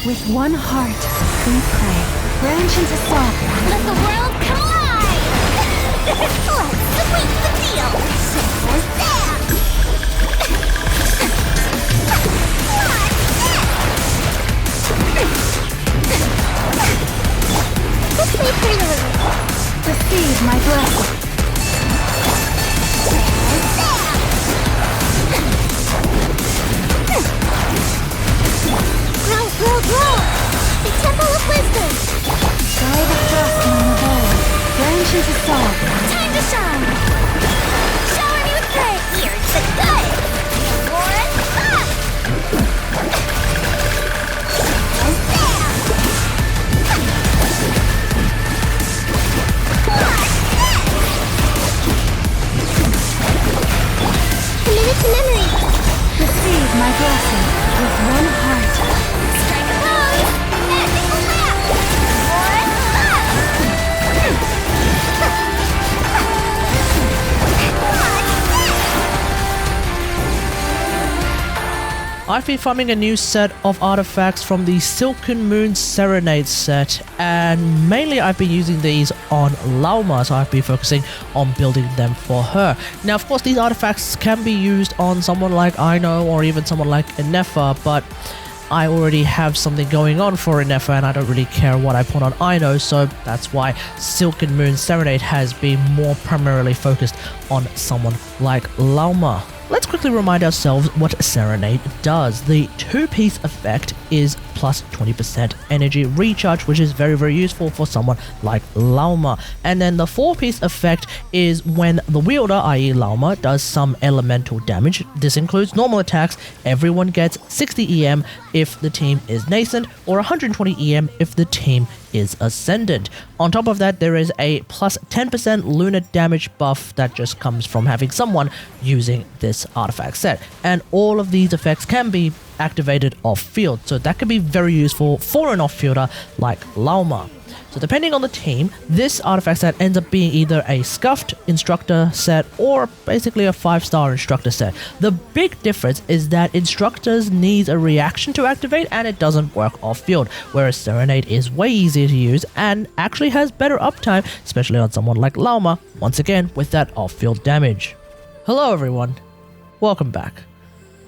With one heart, we pray. Branch into song. Let the world collide! Let's sweep the deal! What's that? Let's wait for the Receive my blessing. Grow! The Temple of Wisdom! Guide the thrust in the bowl. Branch into song. Time to shine! Shower me with praise! Here's the good! One, up! And down! Committed to memory! Receive my blessing with one heart. Strike a pose! Ending the lap! One, up! I've been farming a new set of artifacts from the Silken Moon Serenade set, and mainly I've been using these on Lauma, so I've been focusing on building them for her. Now, of course, these artifacts can be used on someone like Ino or even someone like Inefa, but I already have something going on for Inefa and I don't really care what I put on Ino, so that's why Silken Moon Serenade has been more primarily focused on someone like Lauma. Let's quickly remind ourselves what Serenade does. The two-piece effect is plus 20% energy recharge, which is very, very useful for someone like Lauma. And then the four-piece effect is when the wielder, i.e. Lauma, does some elemental damage. This includes normal attacks. Everyone gets 60 EM if the team is nascent, or 120 EM if the team is Ascendant. On top of that, there is a plus 10% Lunar damage buff that just comes from having someone using this artifact set. And all of these effects can be activated off-field, so that can be very useful for an off-fielder like Lauma. So depending on the team, this artifact set ends up being either a scuffed Instructor set or basically a 5-star Instructor set. The big difference is that Instructors needs a reaction to activate and it doesn't work off-field, whereas Serenade is way easier to use and actually has better uptime, especially on someone like Lauma, once again with that off-field damage. Hello everyone, welcome back.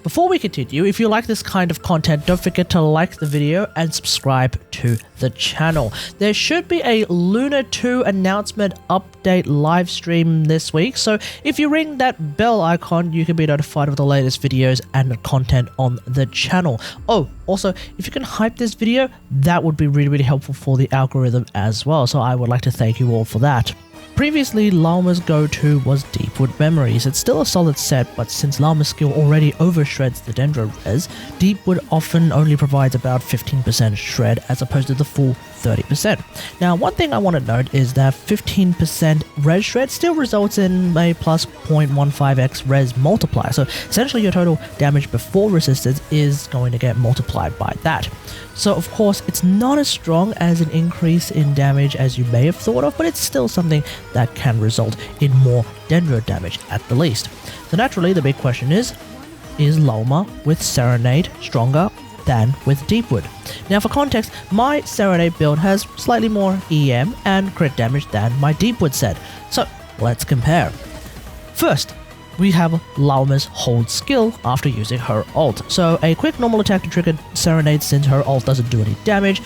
Before we continue, if you like this kind of content, don't forget to like the video and subscribe to the channel. There should be a Lunar 2 announcement update live stream this week, so if you ring that bell icon, you can be notified of the latest videos and the content on the channel. Oh, also, if you can hype this video, that would be really, really helpful for the algorithm as well, so I would like to thank you all for that. Previously, Lauma's go-to was Deepwood Memories. It's still a solid set, but since Lauma's skill already overshreds the Dendro res, Deepwood often only provides about 15% shred as opposed to the full 30%. Now, one thing I want to note is that 15% res shred still results in a plus 0.15x res multiplier, so essentially your total damage before resistance is going to get multiplied by that. So of course, it's not as strong as an increase in damage as you may have thought of, but it's still something that can result in more Dendro damage at the least. So naturally, the big question is Lauma with Serenade stronger than with Deepwood? Now for context, my Serenade build has slightly more EM and crit damage than my Deepwood set, so let's compare. First, we have Lauma's hold skill after using her ult. So a quick normal attack to trigger Serenade since her ult doesn't do any damage.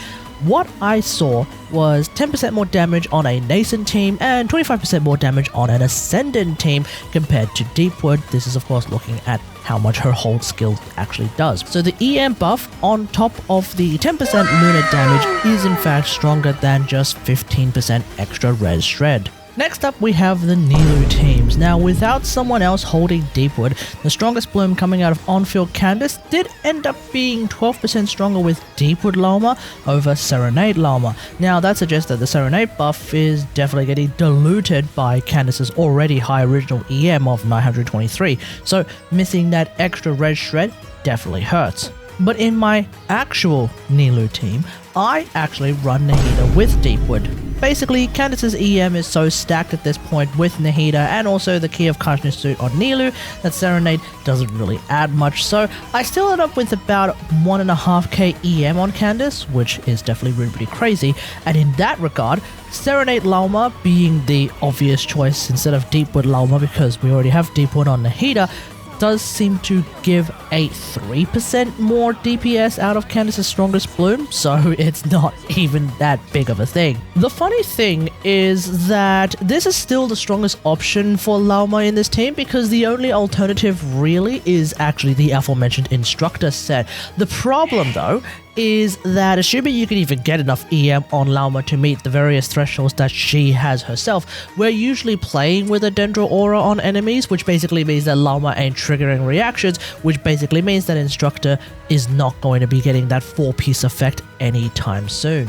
What I saw was 10% more damage on a nascent team and 25% more damage on an Ascendant team compared to Deepwood. This is of course looking at how much her hold skill actually does. So the EM buff on top of the 10% Lunar damage is in fact stronger than just 15% extra res shred. Next up, we have the Nilou Teams. Now, without someone else holding Deepwood, the strongest bloom coming out of on-field Candace did end up being 12% stronger with Deepwood Lauma over Serenade Lauma. Now, that suggests that the Serenade buff is definitely getting diluted by Candace's already high original EM of 923, so missing that extra res shred definitely hurts. But in my actual Nilou team, I actually run Nahida with Deepwood. basically Candace's EM is so stacked at this point with Nahida and also the Key of Kashmir suit on Nilou that Serenade doesn't really add much, so I still end up with about 1.5k EM on Candace, which is definitely really, really crazy, and in that regard, Serenade Lauma being the obvious choice instead of Deepwood Lauma because we already have Deepwood on Nahida does seem to give a 3% more DPS out of Candace's strongest bloom, so it's not even that big of a thing. The funny thing is that this is still the strongest option for Lauma in this team because the only alternative really is actually the aforementioned Instructor set. The problem though is that assuming you can even get enough EM on Lauma to meet the various thresholds that she has herself, we're usually playing with a Dendro Aura on enemies, which basically means that Lauma ain't triggering reactions, which basically means that Instructor is not going to be getting that 4-piece effect anytime soon.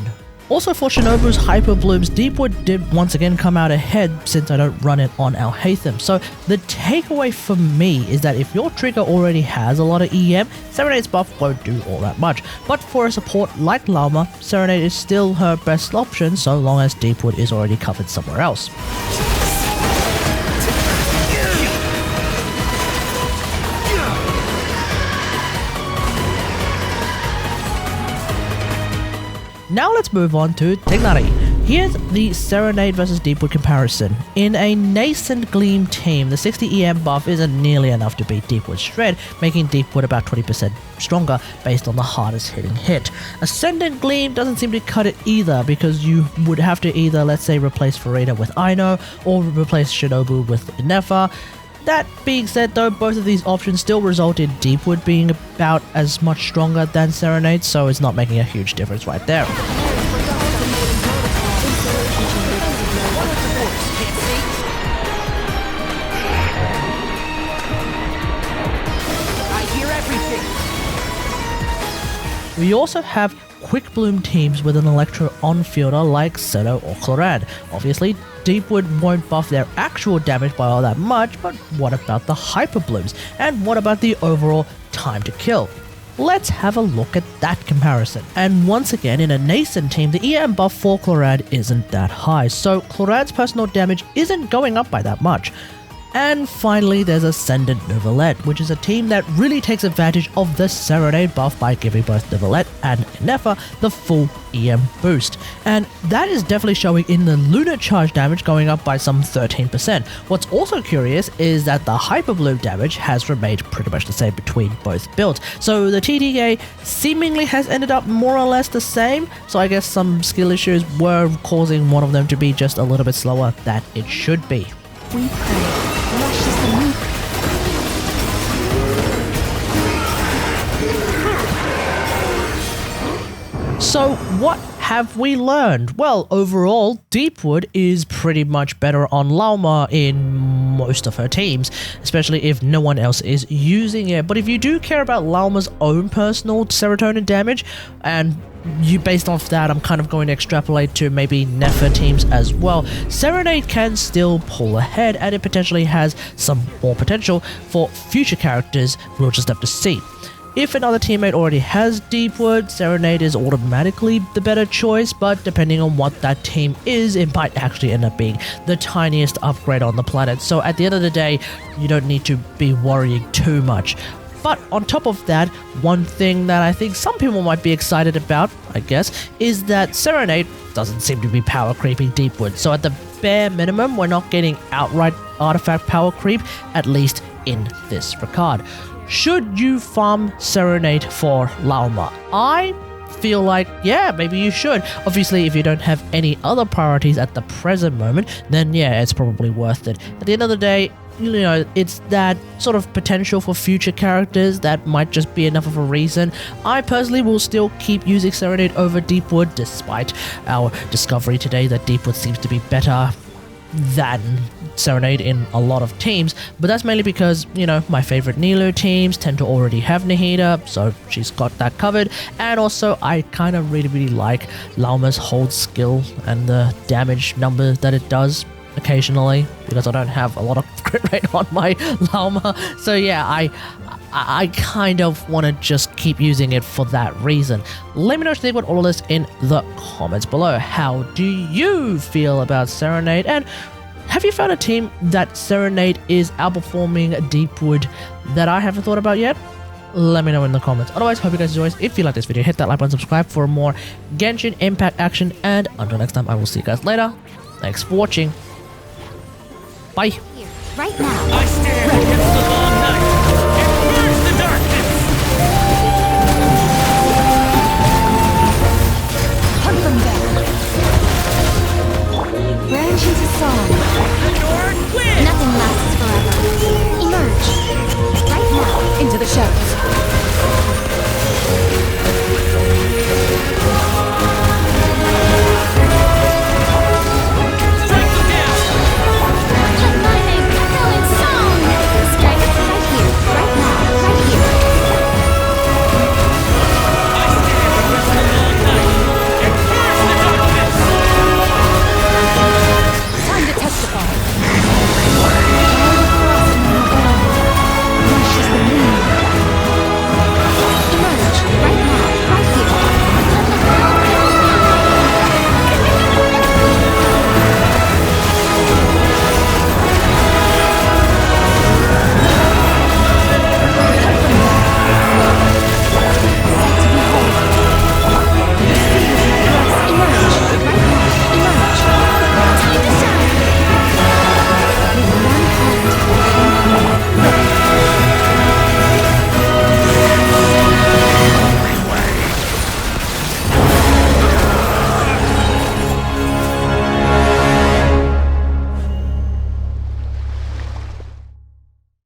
Also for Shinobu's Hyperblooms, Deepwood did once again come out ahead since I don't run it on Alhaitham. So the takeaway for me is that if your trigger already has a lot of EM, Serenade's buff won't do all that much. But for a support like Lauma, Serenade is still her best option so long as Deepwood is already covered somewhere else. Now let's move on to Tighnari. Here's the Serenade vs Deepwood comparison. In a nascent Gleam team, the 60 EM buff isn't nearly enough to beat Deepwood's Shred, making Deepwood about 20% stronger based on the hardest hitting hit. Ascendant Gleam doesn't seem to cut it either because you would have to either, let's say, replace Farida with Cyno or replace Shinobu with Nefa. That being said though, both of these options still result in Deepwood being about as much stronger than Serenade, so it's not making a huge difference right there. We also have Quickbloom teams with an Electro on-fielder like Cyno Clorinde. Obviously, Deepwood won't buff their actual damage by all that much, but what about the Hyperblooms? And what about the overall time to kill? Let's have a look at that comparison. And once again, in a nascent team, the EM buff for Clorinde isn't that high, so Clorinde's personal damage isn't going up by that much. And finally, there's Ascendant Neuvillette, which is a team that really takes advantage of the Serenade buff by giving both Neuvillette and Nefa the full EM boost. And that is definitely showing in the Lunar charge damage going up by some 13%. What's also curious is that the Hyperbloom damage has remained pretty much the same between both builds. So the TDA seemingly has ended up more or less the same, so I guess some skill issues were causing one of them to be just a little bit slower than it should be. We pray. Rush is the meek. So what have we learned? Well, overall, Deepwood is pretty much better on Lauma in most of her teams, especially if no one else is using it. But if you do care about Lauma's own personal serotonin damage, and based off that, I'm kind of going to extrapolate to maybe Nefa teams as well, Serenade can still pull ahead, and it potentially has some more potential for future characters. We'll just have to see. If another teammate already has Deepwood, Serenade is automatically the better choice, but depending on what that team is, it might actually end up being the tiniest upgrade on the planet. So at the end of the day, you don't need to be worrying too much. But on top of that, one thing that I think some people might be excited about, I guess, is that Serenade doesn't seem to be power creeping Deepwood. So at the bare minimum, we're not getting outright artifact power creep, at least in this regard. Should you farm Serenade for Lauma? I feel like, yeah, maybe you should. Obviously, if you don't have any other priorities at the present moment, then yeah, it's probably worth it. At the end of the day, you know, it's that sort of potential for future characters that might just be enough of a reason. I personally will still keep using Serenade over Deepwood, despite our discovery today that Deepwood seems to be better than Serenade in a lot of teams, but that's mainly because, you know, my favorite Nilou teams tend to already have Nahida, so she's got that covered, and also I kind of really like Lauma's hold skill and the damage numbers that it does occasionally, because I don't have a lot of crit rate on my Lauma. So yeah, I kind of want to just keep using it for that reason. Let me know what you think about all of this in the comments below. How do you feel about Serenade? And have you found a team that Serenade is outperforming Deepwood that I haven't thought about yet? Let me know in the comments. Otherwise, hope you guys enjoy. If you like this video, hit that like button, subscribe for more Genshin Impact action, and until next time, I will see you guys later. Thanks for watching. Bye. Right now.